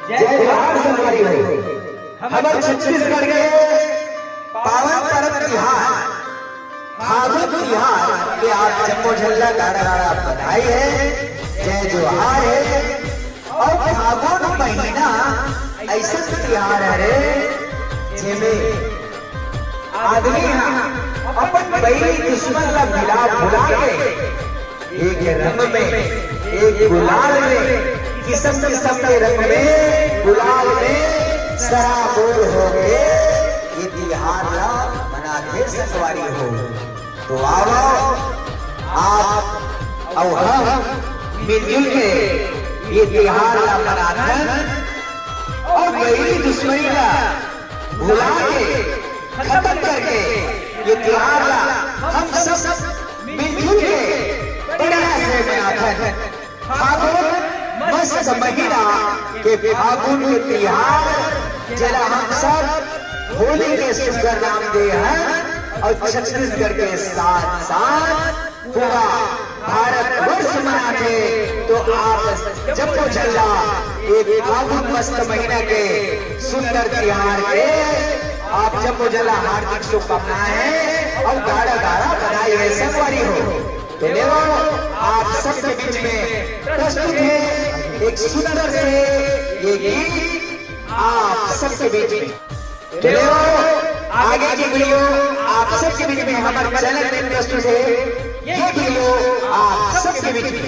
जय जोहार संगवारी हो। हमारे छत्तीसगढ़ के पावन पर्व त्योहार फागुन त्योहार के आज जम्मो झल्ला गाड़ा गाड़ा बधाई है, जय जोहार है। और फागुन महीना ऐसा त्योहार है रे जिसमें आदमी अपन बैरी दुश्मन का मिला भुला के एक रंग में, एक गुलाल में, किस्म किस्म के रंग में, गुलाल में सराबोर हो गए ये त्योहार मनाते संगवारी हो। तो आओ आप और हम मिलजुल के ये त्योहार मनाकर और बैरी दुश्मनी का भुला के खत्म करके ये त्योहार हम सब मिलजुल के बढ़िया से मनाकर फागुन मस्त महीना के फागुन के त्योहार जरा हम सब होली के सुंदर नाम दे हैं और छत्तीसगढ़ के साथ साथ पूरा भारत वर्ष मनाते। तो आप जम्मो झल्ला एक फागुन मस्त महीना के सुंदर त्योहार के आप जम्मो झल्ला हार्दिक शुभकामनाएं और गाड़ा गाड़ा बधाई है संगवारी हो। तो लेवो आप सबके बीच में प्रस्तुत है एक सुंदर से ये गीत आप सबके बीच में। तो लेवो आगे की वीडियो आप सबके बीच में हमारे चैनल में प्रस्तुत है ये वीडियो आप सबके बीच में।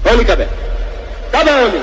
होली कब है? कब है होली?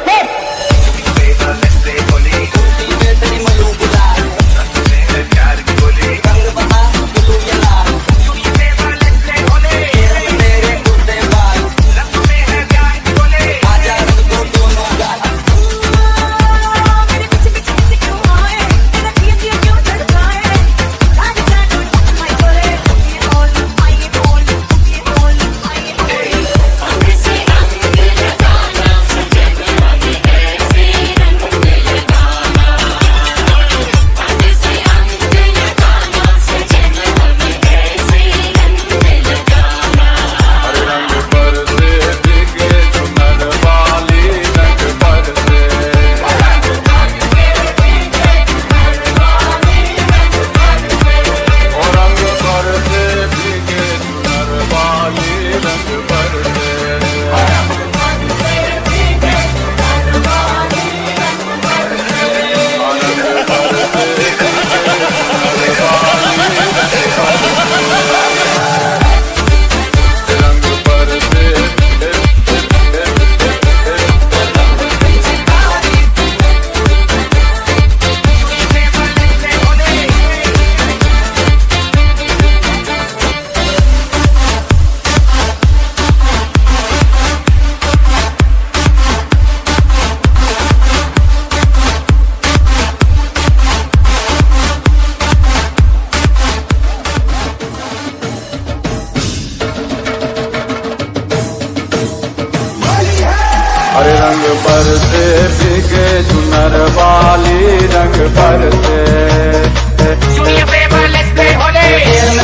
अरे रंग पर से भीगे चुनर वाली रंग पर से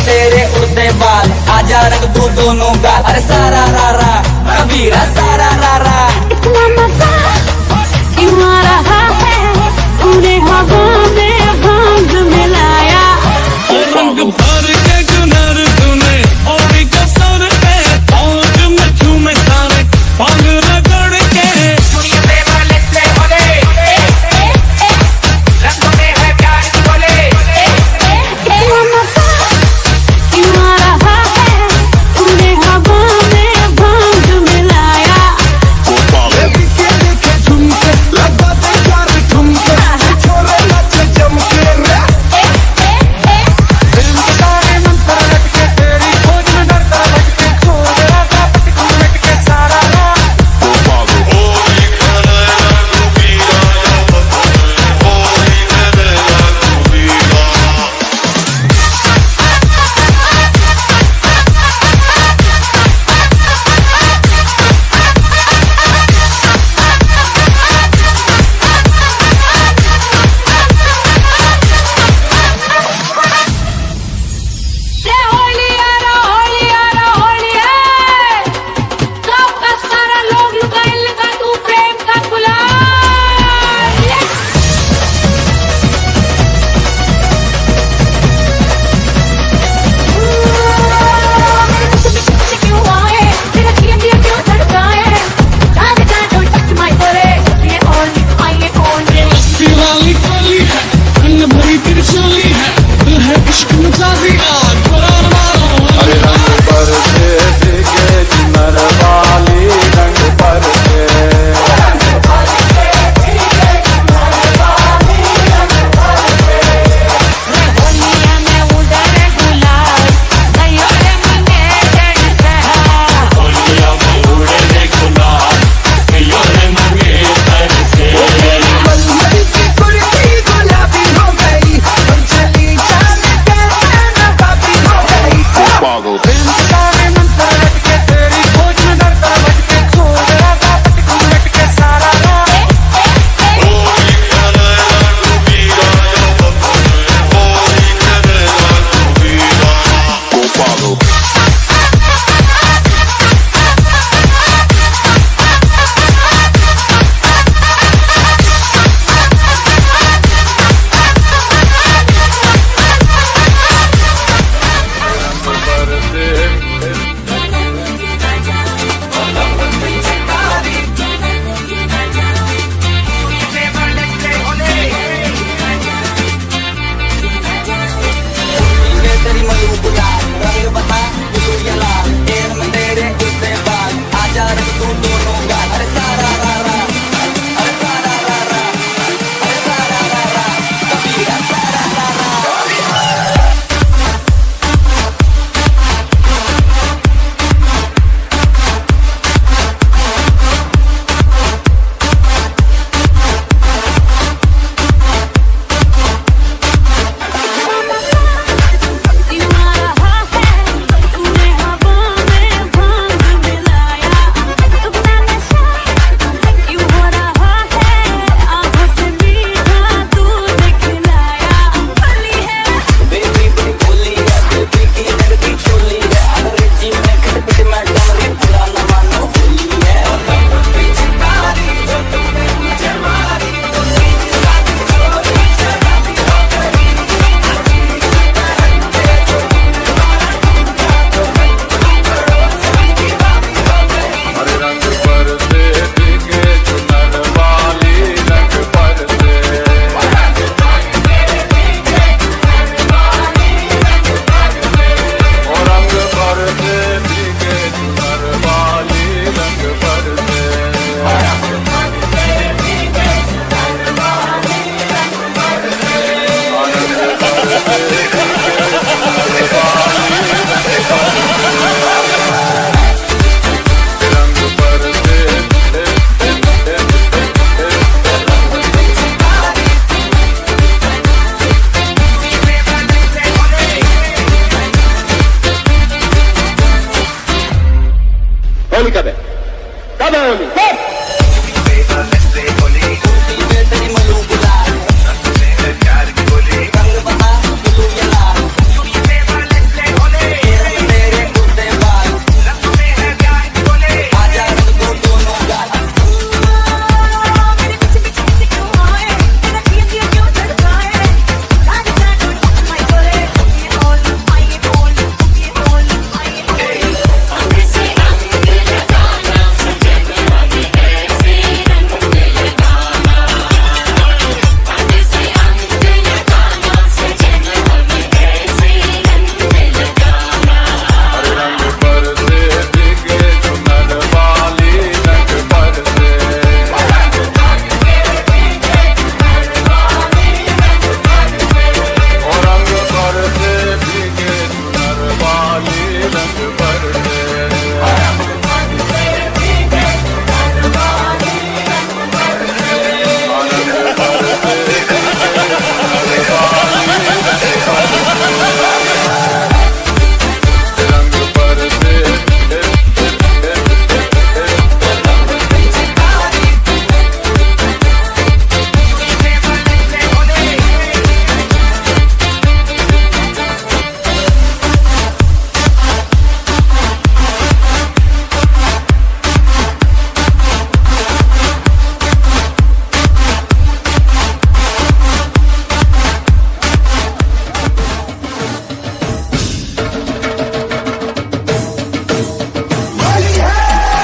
तेरे उड़ते बाल आजा रंग तू दोनों का अरे सारा रारा कबीरा सारा रारा इतना मजा क्यों आ रहा है पूरे हवा में भांग मिलाया रंग भर के चुनर तूने और कसर पे पौध में झूमे सारे पाग रगड़ के इतना मजा क्यों आ रहा है पूरे हवा में भांग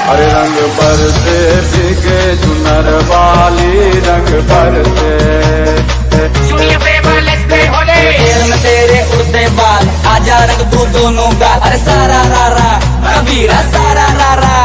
अरे रंग बरसे भीगे चुनर वाली रंग बरसे पैर में तेरे उड़ते बाल आजा रंग दो दोनों गाल अरे सारा रा रा कबीरा सारा रा रा